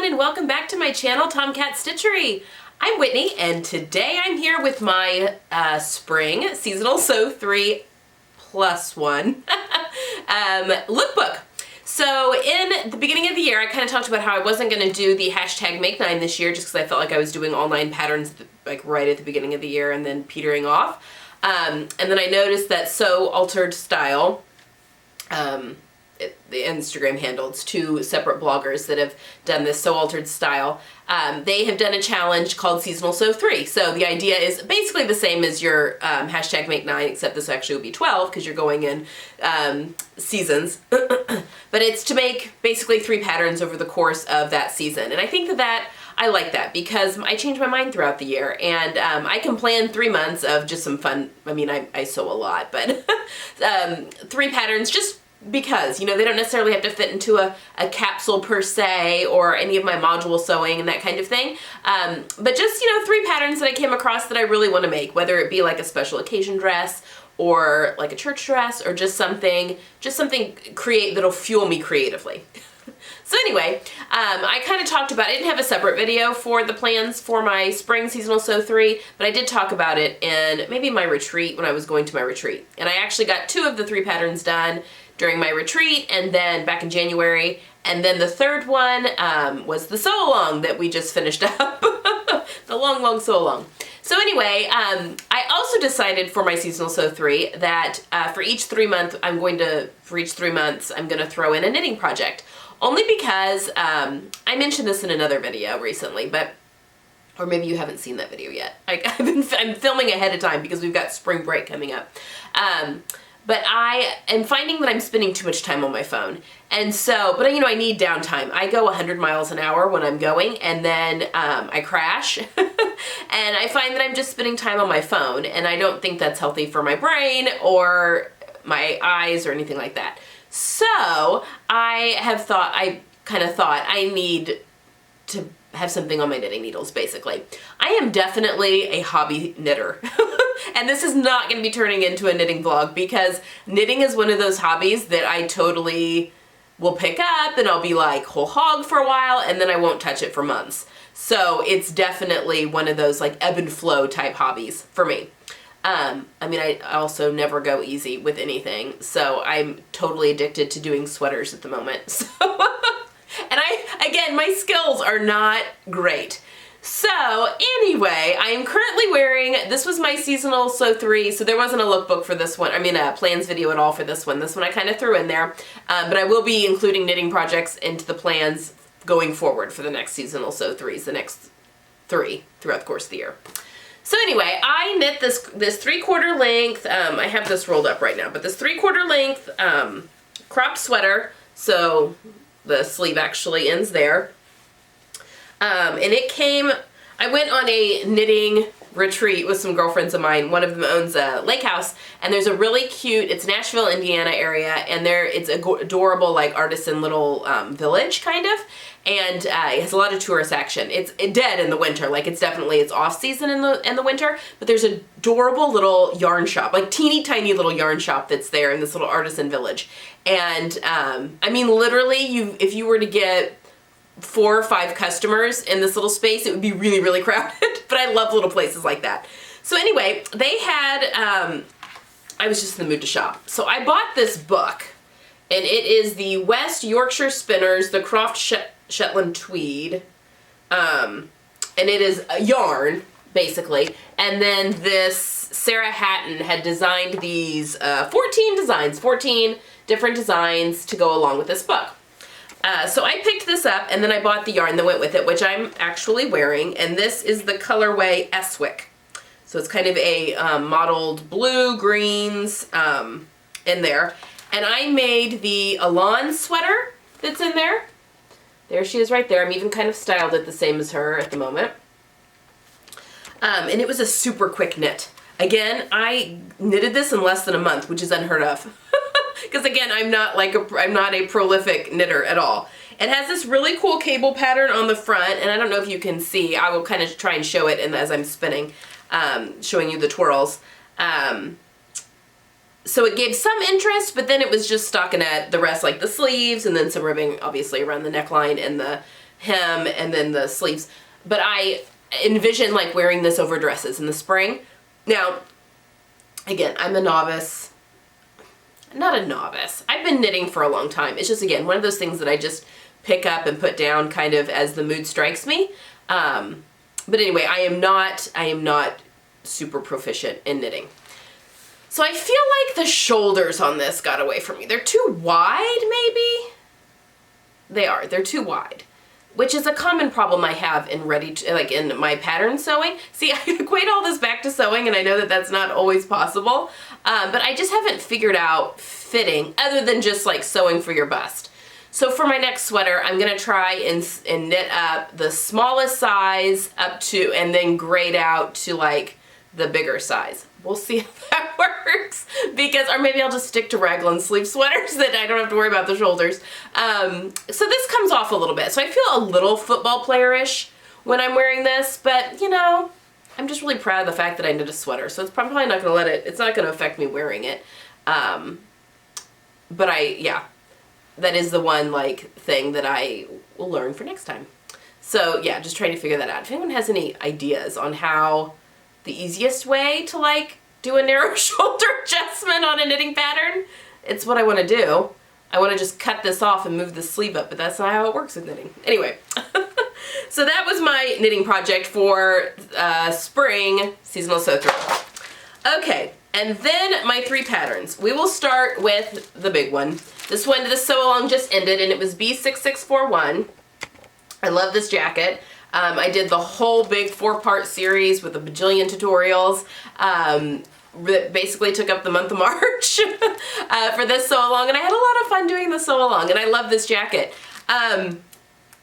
and welcome back to my channel, Tomcat Stitchery. I'm Whitney, and today I'm here with my spring seasonal sew 3 plus 1 lookbook. So in the beginning of the year, I kind of talked about how I wasn't going to do the hashtag Make 9 this year just because I felt like I was doing all 9 patterns like right at the beginning of the year and then petering off. And then I noticed that Sew Altered Style, the Instagram handle, it's 2 separate bloggers that have done this Sew Altered Style. They have done a challenge called Seasonal Sew 3. So the idea is basically the same as your hashtag Make 9, except this actually will be 12 because you're going in seasons. But it's to make basically 3 patterns over the course of that season. And I think that I like that because I change my mind throughout the year, and I can plan 3 months of just some fun. I mean, I sew a lot, but 3 patterns just because, you know, they don't necessarily have to fit into a capsule per se or any of my module sewing and that kind of thing. But just, you know, 3 patterns that I came across that I really want to make, whether it be like a special occasion dress or like a church dress or just something that'll fuel me creatively. So anyway, I kind of talked about, I didn't have a separate video for the plans for my spring seasonal sew 3, but I did talk about it in maybe my retreat when I was going to my retreat. And I actually got 2 of the 3 patterns done during my retreat and then back in January. And then the 3rd one was the sew along that we just finished up. The long sew along. So anyway, I also decided for my seasonal sew 3 that for each 3 months I'm going to throw in a knitting project. Only because I mentioned this in another video recently, or maybe you haven't seen that video yet. I'm filming ahead of time because we've got spring break coming up. But I am finding that I'm spending too much time on my phone. And so, but you know, I need downtime. I go 100 miles an hour when I'm going, and then I crash. And I find that I'm just spending time on my phone, and I don't think that's healthy for my brain or my eyes or anything like that. So I kind of thought I need to have something on my knitting needles, basically. I am definitely a hobby knitter. And this is not going to be turning into a knitting vlog because knitting is one of those hobbies that I totally will pick up and I'll be like whole hog for a while and then I won't touch it for months. So it's definitely one of those like ebb and flow type hobbies for me. I mean, I also never go easy with anything, so I'm totally addicted to doing sweaters at the moment. So, and again, my skills are not great. So anyway, I am currently wearing, this was my seasonal sew 3, so there wasn't a lookbook for this one, a plans video at all for this one. This one I kind of threw in there, but I will be including knitting projects into the plans going forward for the next seasonal sew 3s, the next 3 throughout the course of the year. So anyway, I knit this 3/4 length, I have this rolled up right now, but this 3/4 length cropped sweater, so the sleeve actually ends there. And it came, I went on a knitting retreat with some girlfriends of mine. One of them owns a lake house, and there's a really cute, it's Nashville, Indiana area, and it's adorable like artisan little village kind of, and it has a lot of tourist action. It's dead in the winter, like it's off season in the winter, but there's an adorable little yarn shop, like teeny tiny little yarn shop that's there in this little artisan village. And I mean literally if you were to get 4 or 5 customers in this little space, it would be really, really crowded. But I love little places like that. So anyway, they had, I was just in the mood to shop. So I bought this book, and it is the West Yorkshire Spinners, the Croft Shetland Tweed. And it is a yarn, basically. And then this Sarah Hatton had designed these 14 different designs to go along with this book. So I picked this up, and then I bought the yarn that went with it, which I'm actually wearing, and this is the colorway Eswick. So it's kind of a mottled blue, greens in there. And I made the Elan Sweater that's in there. There she is right there. I'm even kind of styled it the same as her at the moment. And it was a super quick knit. Again, I knitted this in less than a month, which is unheard of. Because again, I'm not a prolific knitter at all. It has this really cool cable pattern on the front, and I don't know if you can see. I will kind of try and show it as I'm spinning, showing you the twirls. So it gave some interest, but then it was just stockinette, the rest like the sleeves, and then some ribbing obviously around the neckline and the hem and then the sleeves. But I envision like wearing this over dresses in the spring. Now, again, I'm a novice. Not a novice. I've been knitting for a long time. It's just, again, one of those things that I just pick up and put down kind of as the mood strikes me. But anyway, I am not super proficient in knitting. So I feel like the shoulders on this got away from me. They're too wide, maybe? They're too wide, which is a common problem I have in in my pattern sewing. See, I equate all this back to sewing, and I know that that's not always possible, but I just haven't figured out fitting other than just like sewing for your bust. So for my next sweater, I'm gonna try and knit up the smallest size up to, and then grade out to like the bigger size. We'll see if that works, because, or maybe I'll just stick to raglan sleeve sweaters that I don't have to worry about the shoulders. So this comes off a little bit. So I feel a little football player-ish when I'm wearing this, but you know, I'm just really proud of the fact that I knit a sweater. So it's probably not gonna it's not gonna affect me wearing it. But yeah, that is the one like thing that I will learn for next time. So yeah, just trying to figure that out. If anyone has any ideas on how the easiest way to like do a narrow shoulder adjustment on a knitting pattern, it's what I want to do. I want to just cut this off and move the sleeve up, but that's not how it works with knitting. Anyway, so that was my knitting project for spring seasonal sew through. Okay, and then my 3 patterns. We will start with the big one. This sew along just ended, and it was B6641. I love this jacket. I did the whole big 4-part series with a bajillion tutorials. That basically took up the month of March for this sew along, and I had a lot of fun doing the sew along, and I love this jacket.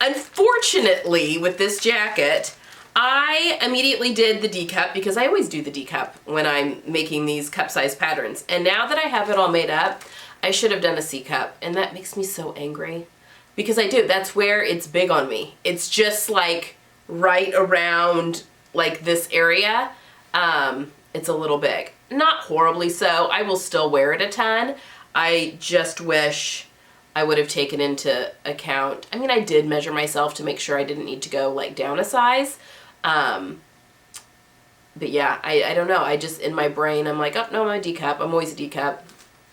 Unfortunately, with this jacket, I immediately did the D cup, because I always do the D cup when I'm making these cup size patterns. And now that I have it all made up, I should have done a C cup, and that makes me so angry. Because I do, that's where it's big on me. It's just like right around like this area. It's a little big. Not horribly so. I will still wear it a ton. I just wish I would have taken into account. I mean, I did measure myself to make sure I didn't need to go like down a size. But yeah, I don't know. I just, in my brain, I'm like, oh no, I'm a D cup. I'm always a D cup.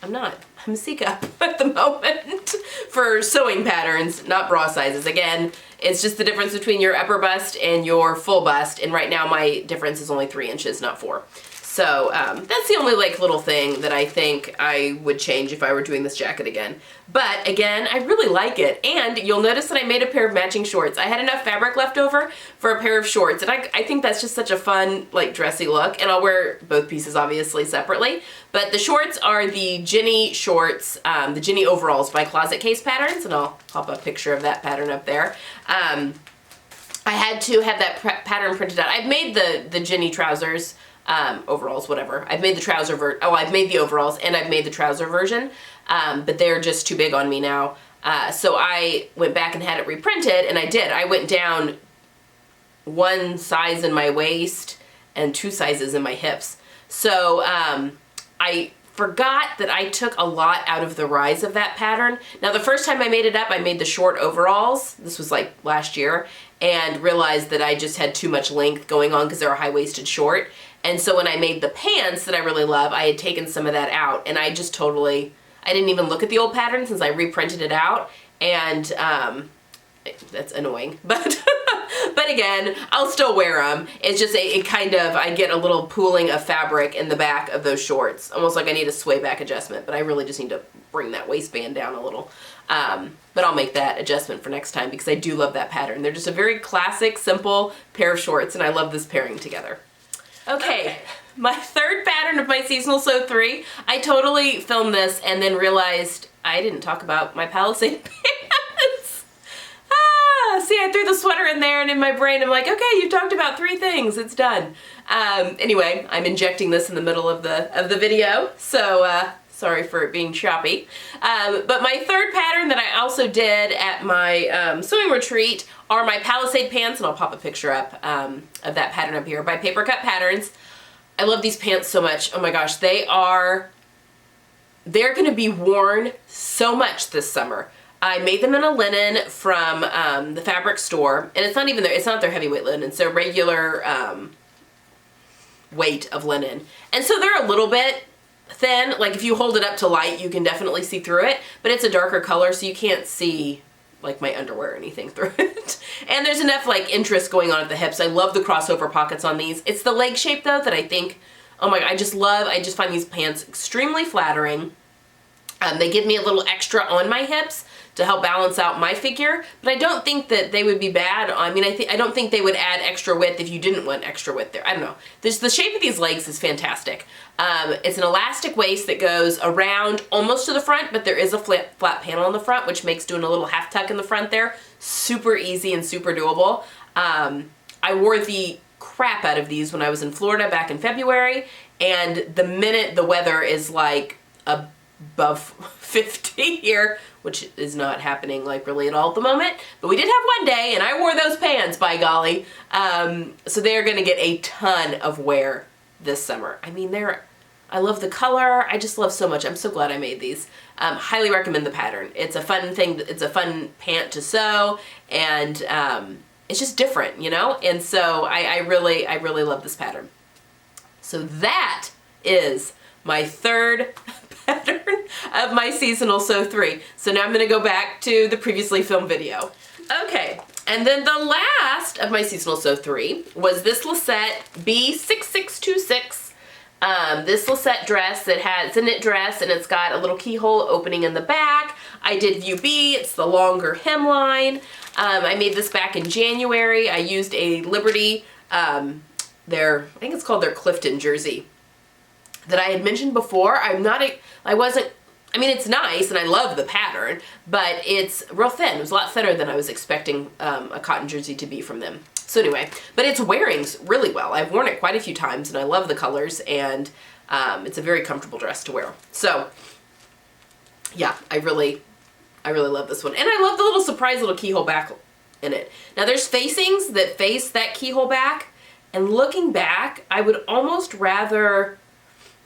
I'm not. I'm a C cup at the moment for sewing patterns, not bra sizes. Again, it's just the difference between your upper bust and your full bust, and right now my difference is only 3 inches, not 4. So that's the only like little thing that I think I would change if I were doing this jacket again. But again, I really like it, and you'll notice that I made a pair of matching shorts. I had enough fabric left over for a pair of shorts, and I think that's just such a fun like dressy look, and I'll wear both pieces obviously separately. But the shorts are the Ginny shorts, the Ginny overalls by Closet Case Patterns, and I'll pop a picture of that pattern up there. I had to have that pattern printed out. I've made the Ginny trousers, overalls, whatever. I've made the I've made the overalls and I've made the trouser version, but they're just too big on me now. So I went back and had it reprinted, and I did. I went down 1 size in my waist and 2 sizes in my hips. So I forgot that I took a lot out of the rise of that pattern. Now the first time I made it up, I made the short overalls. This was like last year, and realized that I just had too much length going on because they're a high-waisted short. And so when I made the pants that I really love, I had taken some of that out, and I just totally, I didn't even look at the old pattern since I reprinted it out, and that's annoying, but but again, I'll still wear them. It's just it kind of, I get a little pooling of fabric in the back of those shorts, almost like I need a sway back adjustment, but I really just need to bring that waistband down a little. But I'll make that adjustment for next time, because I do love that pattern. They're just a very classic, simple pair of shorts, and I love this pairing together. Okay, my 3rd pattern of my seasonal sew 3. I totally filmed this and then realized I didn't talk about my Palisade pants. See, I threw the sweater in there, and in my brain I'm like, okay, you talked about 3 things, it's done. Anyway, I'm injecting this in the middle of the video, so sorry for it being choppy. But my 3rd pattern that I also did at my sewing retreat are my Palisade pants, and I'll pop a picture up of that pattern up here, by Paper Cut Patterns. I love these pants so much. Oh my gosh, they're gonna be worn so much this summer. I made them in a linen from the fabric store, and it's not their heavyweight linen, it's their regular weight of linen. And so they're a little bit thin. Like if you hold it up to light, you can definitely see through it, but it's a darker color, so you can't see like my underwear or anything through it. And there's enough like interest going on at the hips. I love the crossover pockets on these. It's the leg shape though that I think, oh my God, I just find these pants extremely flattering. They give me a little extra on my hips to help balance out my figure, but I don't think that they would be bad. I mean, I don't think they would add extra width if you didn't want extra width there. I don't know. The shape of these legs is fantastic. It's an elastic waist that goes around almost to the front, but there is a flat panel on the front, which makes doing a little half tuck in the front there super easy and super doable. I wore the crap out of these when I was in Florida back in February, and the minute the weather is like above 50 here, which is not happening like really at all at the moment, but we did have one day and I wore those pants, by golly. So they're gonna get a ton of wear this summer. I mean, I love the color. I just love so much. I'm so glad I made these. Highly recommend the pattern. It's a fun thing. It's a fun pant to sew, and it's just different, you know? And so I really love this pattern. So that is my third pattern of my seasonal sew 3. So now I'm going to go back to the previously filmed video. Okay, and then the last of my seasonal sew 3 was this Lisette B6626. This Lisette dress that it's a knit dress, and it's got a little keyhole opening in the back. I did view B, it's the longer hemline. I made this back in January. I used a Liberty, I think it's called their Clifton jersey that I had mentioned before. I mean, it's nice and I love the pattern, but it's real thin. It was a lot thinner than I was expecting a cotton jersey to be from them. So anyway, but it's wearing really well. I've worn it quite a few times and I love the colors, and it's a very comfortable dress to wear. So yeah, I really love this one. And I love the little surprise little keyhole back in it. Now there's facings that face that keyhole back, and looking back, I would almost rather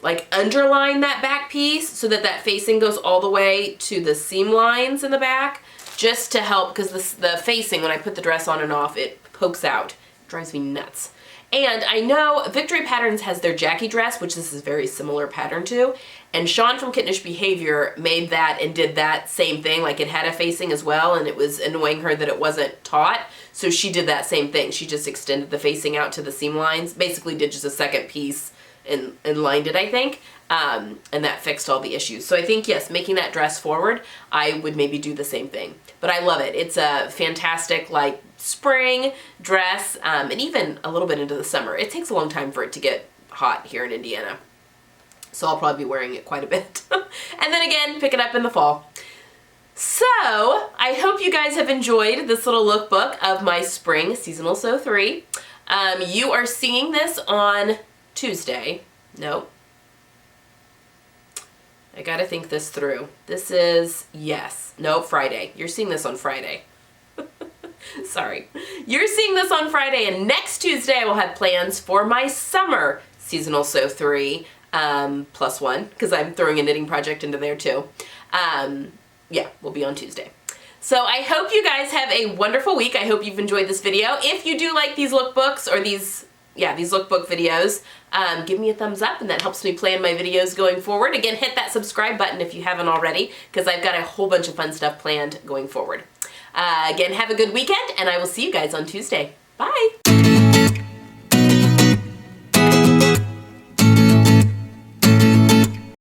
like underline that back piece so that that facing goes all the way to the seam lines in the back, just to help, because the facing, when I put the dress on and off, it pokes out. It drives me nuts. And I know Victory Patterns has their Jackie dress, which this is a very similar pattern to, and Sean from Kittenish Behavior made that and did that same thing. Like it had a facing as well, and it was annoying her that it wasn't taut, so she did that same thing. She just extended the facing out to the seam lines, basically did just a second piece and lined it, I think, and that fixed all the issues. So I think, yes, making that dress forward, I would maybe do the same thing. But I love it. It's a fantastic, like, spring dress, and even a little bit into the summer. It takes a long time for it to get hot here in Indiana, so I'll probably be wearing it quite a bit. And then again, pick it up in the fall. So, I hope you guys have enjoyed this little lookbook of my spring seasonal sew 3. You are seeing this on Tuesday. Nope. I gotta think this through. This is, yes. No, Friday. You're seeing this on Friday. Sorry. You're seeing this on Friday, and next Tuesday I will have plans for my summer seasonal sew 3 +1, because I'm throwing a knitting project into there too. Yeah, we'll be on Tuesday. So I hope you guys have a wonderful week. I hope you've enjoyed this video. If you do like these lookbooks or these lookbook videos, give me a thumbs up, and that helps me plan my videos going forward. Again, hit that subscribe button if you haven't already, because I've got a whole bunch of fun stuff planned going forward. Again, have a good weekend, and I will see you guys on Tuesday. Bye!